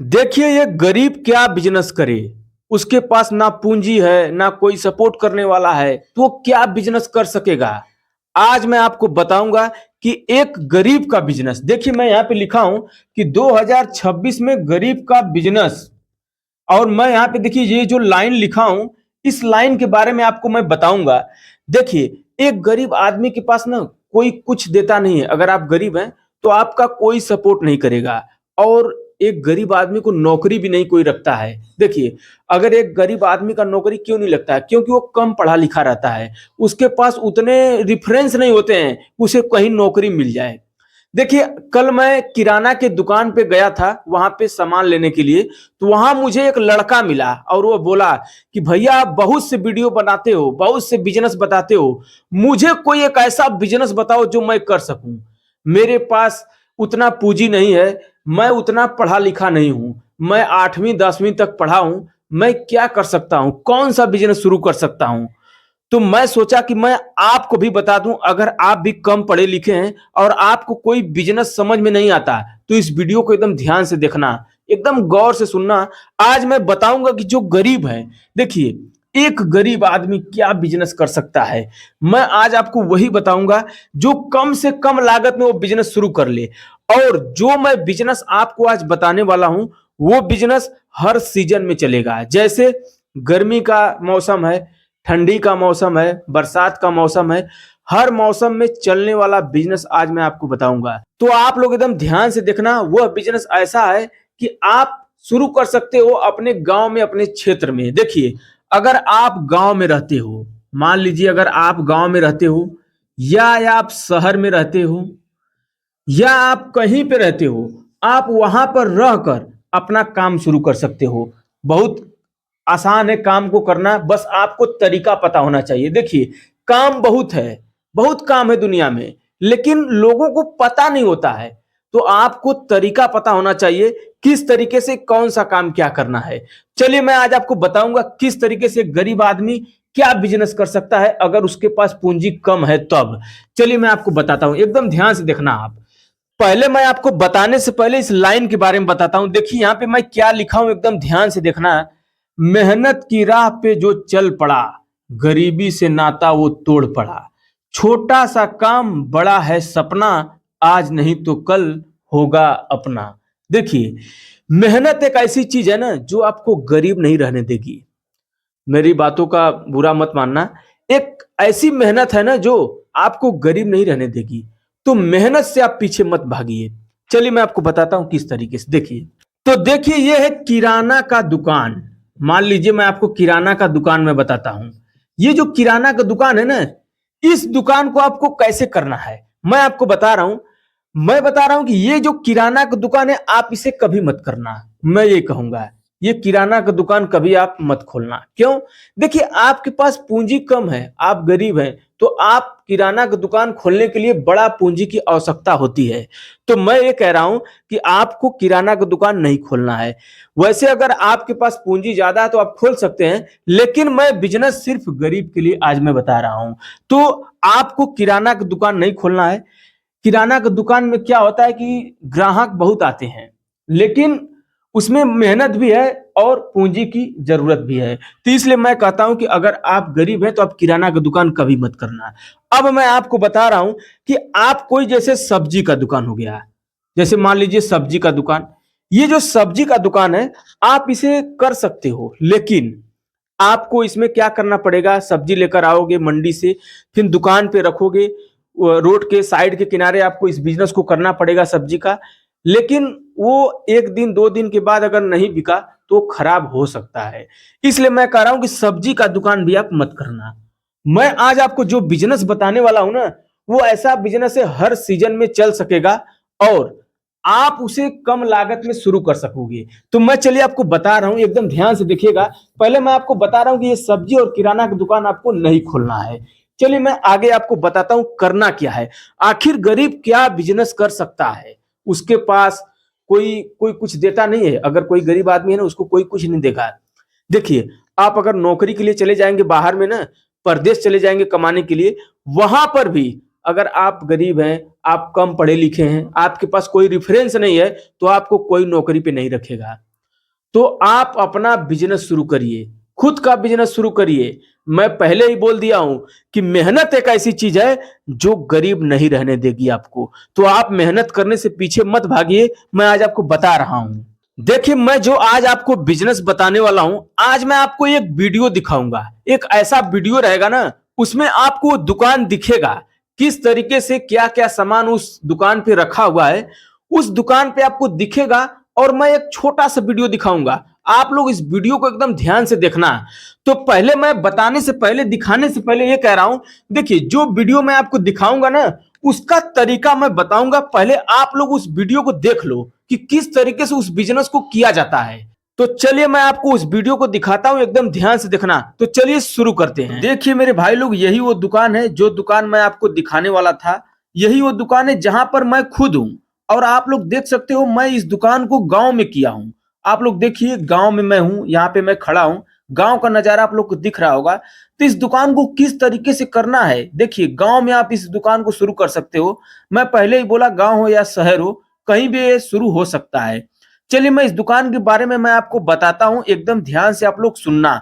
देखिए ये गरीब क्या बिजनेस करे। उसके पास ना पूंजी है ना कोई सपोर्ट करने वाला है, तो वो क्या बिजनेस कर सकेगा। आज मैं आपको बताऊंगा कि एक गरीब का बिजनेस। देखिए मैं यहाँ पे लिखा हूं कि 2026 में गरीब का बिजनेस। और मैं यहाँ पे देखिए ये जो लाइन लिखा हूं, इस लाइन के बारे में आपको मैं बताऊंगा। देखिए एक गरीब आदमी के पास ना कोई कुछ देता नहीं है। अगर आप गरीब हैं तो आपका कोई सपोर्ट नहीं करेगा। और एक गरीब आदमी को नौकरी भी नहीं कोई रखता है। देखिए अगर एक गरीब आदमी का नौकरी क्यों नहीं लगता है, क्योंकि वो कम पढ़ा लिखा रहता है। उसके पास उतने रिफरेंस नहीं होते हैं, उसे कहीं नौकरी मिल जाए। देखिए कल मैं किराना के दुकान पे गया था, वहां पे सामान लेने के लिए। तो वहां मुझे एक लड़का मिला और वो बोला कि भैया आप बहुत से वीडियो बनाते हो, बहुत से बिजनेस बताते हो, मुझे कोई एक ऐसा बिजनेस बताओ जो मैं कर सकूं। मेरे पास उतना पूंजी नहीं है, मैं उतना पढ़ा लिखा नहीं हूं, मैं 8वीं 10वीं तक पढ़ा हूं। मैं क्या कर सकता हूं, कौन सा बिजनेस शुरू कर सकता हूं। तो मैं सोचा कि मैं आपको भी बता दूं, अगर आप भी कम पढ़े लिखे हैं और आपको कोई बिजनेस समझ में नहीं आता, तो इस वीडियो को एकदम ध्यान से देखना, एकदम गौर से सुनना। आज मैं बताऊंगा कि जो गरीब है, देखिए एक गरीब आदमी क्या बिजनेस कर सकता है। मैं आज आपको वही बताऊंगा जो कम से कम लागत में वो बिजनेस शुरू कर ले। और जो मैं बिजनेस आपको आज बताने वाला हूं, वो बिजनेस हर सीजन में चलेगा। जैसे गर्मी का मौसम है, ठंडी का मौसम है, बरसात का मौसम है, हर मौसम में चलने वाला बिजनेस आज मैं आपको बताऊंगा। तो आप लोग एकदम ध्यान से देखना। वह बिजनेस ऐसा है कि आप शुरू कर सकते हो अपने गांव में, अपने क्षेत्र में। देखिए अगर आप गांव में रहते हो, मान लीजिए अगर आप गांव में रहते हो या आप शहर में रहते हो या आप कहीं पे रहते हो, आप वहां पर रहकर अपना काम शुरू कर सकते हो। बहुत आसान है काम को करना, बस आपको तरीका पता होना चाहिए। देखिए काम बहुत है, बहुत काम है दुनिया में, लेकिन लोगों को पता नहीं होता है। तो आपको तरीका पता होना चाहिए, किस तरीके से कौन सा काम क्या करना है। चलिए मैं आज आपको बताऊंगा किस तरीके से गरीब आदमी क्या बिजनेस कर सकता है अगर उसके पास पूंजी कम है तब। चलिए मैं आपको बताता हूं, एकदम ध्यान से देखना आप। पहले मैं आपको बताने से पहले इस लाइन के बारे में बताता हूं। देखिए यहां पे मैं क्या लिखा हूं, एकदम ध्यान से देखना। मेहनत की राह पे जो चल पड़ा, गरीबी से नाता वो तोड़ पड़ा। छोटा सा काम बड़ा है सपना, आज नहीं तो कल होगा अपना। देखिए मेहनत एक ऐसी चीज है ना जो आपको गरीब नहीं रहने देगी। मेरी बातों का बुरा मत मानना। एक ऐसी मेहनत है ना जो आपको गरीब नहीं रहने देगी। तो मेहनत से आप पीछे मत भागिए। चलिए मैं आपको बताता हूं किस तरीके से। देखिए तो देखिए ये है किराना का दुकान। मान लीजिए मैं आपको किराना का दुकान में बताता हूं। ये जो किराना का दुकान है ना, इस दुकान को आपको कैसे करना है मैं आपको बता रहा हूं। मैं बता रहा हूं कि ये जो किराना का दुकान है, आप इसे कभी मत करना। मैं ये कहूंगा ये किराना का दुकान कभी आप मत खोलना। क्यों? देखिए आपके पास पूंजी कम है, आप गरीब हैं, तो आप किराना का दुकान खोलने के लिए बड़ा पूंजी की आवश्यकता होती है। तो मैं ये कह रहा हूं कि आपको किराना का दुकान नहीं खोलना है। वैसे अगर आपके पास पूंजी ज्यादा है तो आप खोल सकते हैं, लेकिन मैं बिजनेस सिर्फ गरीब के लिए आज मैं बता रहा हूं। तो आपको किराना का दुकान नहीं खोलना है। किराना की दुकान में क्या होता है कि ग्राहक बहुत आते हैं, लेकिन उसमें मेहनत भी है और पूंजी की जरूरत भी है। तो इसलिए मैं कहता हूं कि अगर आप गरीब हैं तो आप किराना की दुकान कभी मत करना। अब मैं आपको बता रहा हूं कि आप कोई जैसे सब्जी का दुकान हो गया, जैसे मान लीजिए सब्जी का दुकान। ये जो सब्जी का दुकान है, आप इसे कर सकते हो, लेकिन आपको इसमें क्या करना पड़ेगा। सब्जी लेकर आओगे मंडी से, फिर दुकान पे रखोगे, रोड के साइड के किनारे आपको इस बिजनेस को करना पड़ेगा सब्जी का। लेकिन वो 1 दिन 2 दिन के बाद अगर नहीं बिका तो खराब हो सकता है। इसलिए मैं कह रहा हूं कि सब्जी का दुकान भी आप मत करना। मैं आज आपको जो बिजनेस बताने वाला हूं ना, वो ऐसा बिजनेस है हर सीजन में चल सकेगा और आप उसे कम लागत में शुरू कर सकोगे। तो मैं चलिए आपको बता रहा हूं, एकदम ध्यान से देखिएगा। पहले मैं आपको बता रहा हूं कि ये सब्जी और किराना की दुकान आपको नहीं खोलना है। चलिए मैं आगे आपको बताता हूं करना क्या है। आखिर गरीब क्या बिजनेस कर सकता है। उसके पास कोई कोई कुछ देता नहीं है। अगर कोई गरीब आदमी है ना, उसको कोई कुछ नहीं देगा। देखिए आप अगर नौकरी के लिए चले जाएंगे बाहर में ना, परदेश चले जाएंगे कमाने के लिए, वहां पर भी अगर आप गरीब हैं, आप कम पढ़े लिखे हैं, आपके पास कोई रेफरेंस नहीं है, तो आपको कोई नौकरी पे नहीं रखेगा। तो आप अपना बिजनेस शुरू करिए, खुद का बिजनेस शुरू करिए। मैं पहले ही बोल दिया हूं कि मेहनत एक ऐसी चीज है जो गरीब नहीं रहने देगी आपको। तो आप मेहनत करने से पीछे मत भागिए, मैं आज आपको बता रहा हूं। देखिए, मैं जो आज आपको बिजनेस बताने वाला हूं, आज मैं आपको एक वीडियो दिखाऊंगा। एक ऐसा वीडियो रहेगा ना, उसमें आपको दुकान दिखेगा, किस तरीके से क्या क्या सामान उस दुकान पे रखा हुआ है, उस दुकान पे आपको दिखेगा। और मैं एक छोटा सा वीडियो दिखाऊंगा, आप लोग इस वीडियो को एकदम ध्यान से देखना। तो पहले मैं बताने से पहले, दिखाने से पहले ये कह रहा हूं, देखिए जो वीडियो मैं आपको दिखाऊंगा ना, उसका तरीका मैं बताऊंगा। पहले आप लोग उस वीडियो को देख लो कि किस तरीके से उस बिजनेस को किया जाता है। तो चलिए मैं आपको उस वीडियो को दिखाता हूं, एकदम ध्यान से देखना। तो चलिए शुरू करते हैं। देखिए मेरे भाई लोग, यही वो दुकान है जो दुकान मैं आपको दिखाने वाला था। यही वो दुकान है जहां पर मैं खुद हूं। और आप लोग देख सकते हो, मैं इस दुकान को गांव में किया हूं। आप लोग देखिए, गांव में मैं हूं, यहाँ पे मैं खड़ा हूं। गांव का नजारा आप लोग को दिख रहा होगा। तो इस दुकान को किस तरीके से करना है, देखिए गांव में आप इस दुकान को शुरू कर सकते हो। मैं पहले ही बोला, गांव हो या शहर हो, कहीं भी ये शुरू हो सकता है। चलिए मैं इस दुकान के बारे में मैं आपको बताता हूं, एकदम ध्यान से आप लोग सुनना।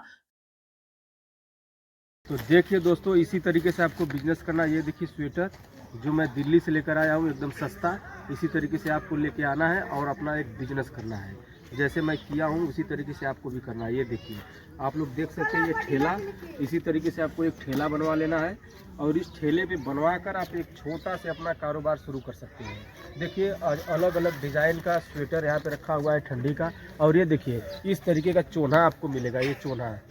तो देखिए दोस्तों, इसी तरीके से आपको बिजनेस करना। ये देखिए स्वेटर जो मैं दिल्ली से लेकर आया हूँ, एकदम सस्ता। इसी तरीके से आपको लेके आना है और अपना एक बिजनेस करना है। जैसे मैं किया हूँ उसी तरीके से आपको भी करना है। ये देखिए, आप लोग देख सकते हैं, ये ठेला। इसी तरीके से आपको एक ठेला बनवा लेना है और इस ठेले पे बनवा कर आप एक छोटा से अपना कारोबार शुरू कर सकते हैं। देखिए अलग अलग डिज़ाइन का स्वेटर यहाँ पे रखा हुआ है ठंडी का। और ये देखिए इस तरीके का चोना आपको मिलेगा। ये चोना है,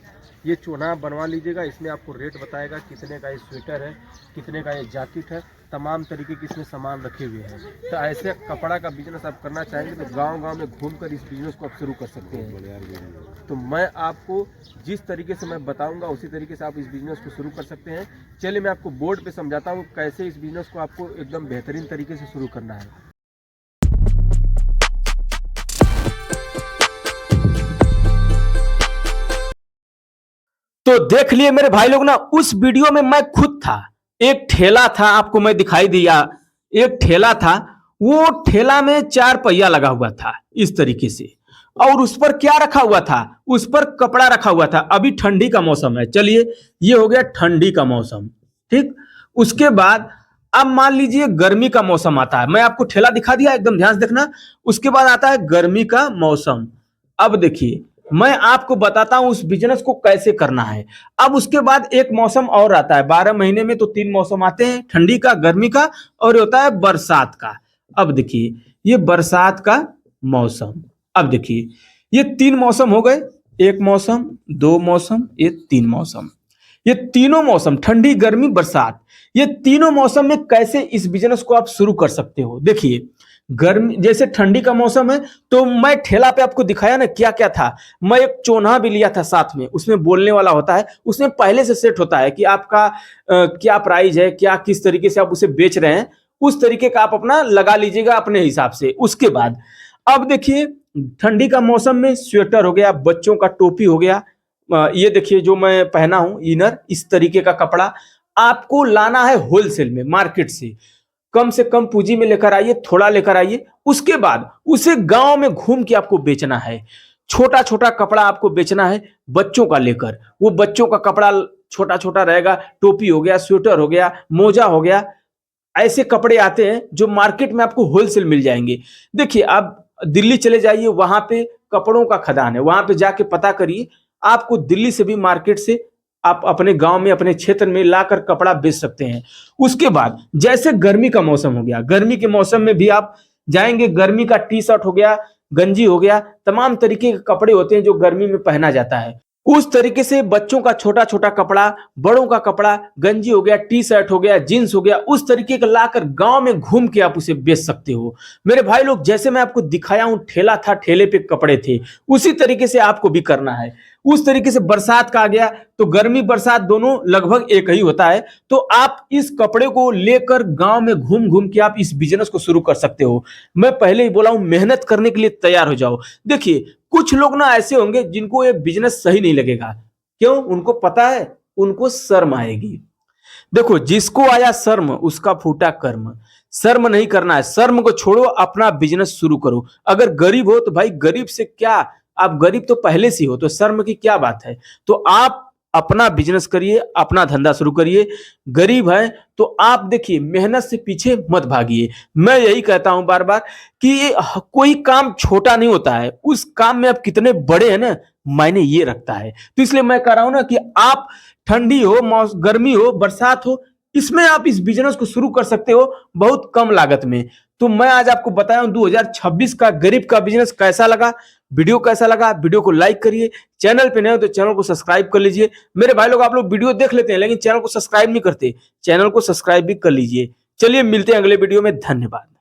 ये चोना बनवा लीजिएगा। इसमें आपको रेट बताएगा कितने का ये स्वेटर है, कितने का ये जैकेट है। तमाम तरीके के इसमें सामान रखे हुए हैं। तो ऐसे कपड़ा का बिजनेस आप करना चाहेंगे तो गांव-गांव में घूमकर इस बिजनेस को आप शुरू कर सकते हैं। तो मैं आपको जिस तरीके से मैं बताऊंगा उसी तरीके से आप इस बिजनेस को शुरू कर सकते हैं। चलिए मैं आपको बोर्ड पे समझाता हूँ कैसे इस बिजनेस को आपको एकदम बेहतरीन तरीके से शुरू करना है। तो देख लिए मेरे भाई लोग ना, उस वीडियो में मैं खुद था। एक ठेला था, आपको मैं दिखाई दिया, एक ठेला था। वो ठेला में 4 पहिया लगा हुआ था इस तरीके से। और उस पर क्या रखा हुआ था, उस पर कपड़ा रखा हुआ था। अभी ठंडी का मौसम है, चलिए ये हो गया ठंडी का मौसम, ठीक। उसके बाद अब मान लीजिए गर्मी का मौसम आता है। मैं आपको ठेला दिखा दिया, एकदम ध्यान से देखना। उसके बाद आता है गर्मी का मौसम। अब देखिए मैं आपको बताता हूं उस बिजनेस को कैसे करना है। अब उसके बाद एक मौसम और आता है। 12 महीने में तो 3 मौसम आते हैं, ठंडी का, गर्मी का और होता है बरसात का। अब देखिए ये बरसात का मौसम। अब देखिए ये 3 मौसम हो गए। एक मौसम, 2 मौसम, ये 3 मौसम। ये तीनों मौसम, ठंडी, गर्मी, बरसात, ये तीनों मौसम में कैसे इस बिजनेस को आप शुरू कर सकते हो। देखिए गर्मी, जैसे ठंडी का मौसम है तो मैं ठेला पे आपको दिखाया ना क्या क्या था। मैं एक चोन्हा भी लिया था साथ में, उसमें बोलने वाला होता है, उसमें पहले से सेट होता है कि आपका क्या प्राइस है, क्या किस तरीके से आप उसे बेच रहे हैं, उस तरीके का आप अपना लगा लीजिएगा अपने हिसाब से। उसके बाद अब देखिए ठंडी का मौसम में स्वेटर हो गया, बच्चों का टोपी हो गया। ये देखिए जो मैं पहना हूं इनर, इस तरीके का कपड़ा आपको लाना है होलसेल में, मार्केट से कम पूंजी में लेकर आइए, थोड़ा लेकर आइए। उसके बाद उसे गांव में घूम के आपको बेचना है। छोटा छोटा कपड़ा आपको बेचना है बच्चों का लेकर। वो बच्चों का कपड़ा छोटा छोटा रहेगा, टोपी हो गया, स्वेटर हो गया, मोजा हो गया। ऐसे कपड़े आते हैं जो मार्केट में आपको होलसेल मिल जाएंगे। देखिए आप दिल्ली चले जाइए, वहां पे कपड़ों का खदान है, वहां पे जाके पता करिए, आपको दिल्ली से भी, मार्केट से आप अपने गांव में, अपने क्षेत्र में लाकर कपड़ा बेच सकते हैं। उसके बाद जैसे गर्मी का मौसम हो गया, गर्मी के मौसम में भी आप जाएंगे, गर्मी का टी शर्ट हो गया, गंजी हो गया, तमाम तरीके के कपड़े होते हैं जो गर्मी में पहना जाता है। उस तरीके से बच्चों का छोटा छोटा कपड़ा, बड़ों का कपड़ा, गंजी हो गया, टी शर्ट हो गया, जींस हो गया, उस तरीके का लाकर गांव में घूम के आप उसे बेच सकते हो। मेरे भाई लोग, जैसे मैं आपको दिखाया हूं, ठेला था, ठेले पे कपड़े थे, उसी तरीके से आपको भी करना है। उस तरीके से बरसात का आ गया तो गर्मी बरसात दोनों लगभग एक ही होता है। तो आप इस कपड़े को लेकर गांव में घूम घूम के आप इस बिजनेस को शुरू कर सकते हो। मैं पहले ही बोला हूं, मेहनत करने के लिए तैयार हो जाओ। देखिए कुछ लोग ना ऐसे होंगे जिनको ये बिजनेस सही नहीं लगेगा। क्यों? उनको पता है, उनको शर्म आएगी। देखो जिसको आया शर्म उसका फूटा कर्म। शर्म नहीं करना है, शर्म को छोड़ो, अपना बिजनेस शुरू करो। अगर गरीब हो तो भाई गरीब से क्या, आप गरीब तो पहले से हो, तो शर्म की क्या बात है। तो आप अपना बिजनेस करिए, अपना धंधा शुरू करिए। गरीब है तो आप देखिए, मेहनत से पीछे मत भागिए। मैं यही कहता हूं बार बार कि कोई काम छोटा नहीं होता है, उस काम में आप कितने बड़े हैं ना, मायने ये रखता है। तो इसलिए मैं कह रहा हूं ना कि आप ठंडी हो, गर्मी हो, बरसात हो, इसमें आप इस बिजनेस को शुरू कर सकते हो बहुत कम लागत में। तो मैं आज आपको बताया हूं 2026 का गरीब का बिजनेस कैसा लगा। वीडियो कैसा लगा, वीडियो को लाइक करिए। चैनल पे नए हो तो चैनल को सब्सक्राइब कर लीजिए। मेरे भाई लोग, आप लोग वीडियो देख लेते हैं लेकिन चैनल को सब्सक्राइब नहीं करते, चैनल को सब्सक्राइब भी कर लीजिए। चलिए मिलते हैं अगले वीडियो में, धन्यवाद।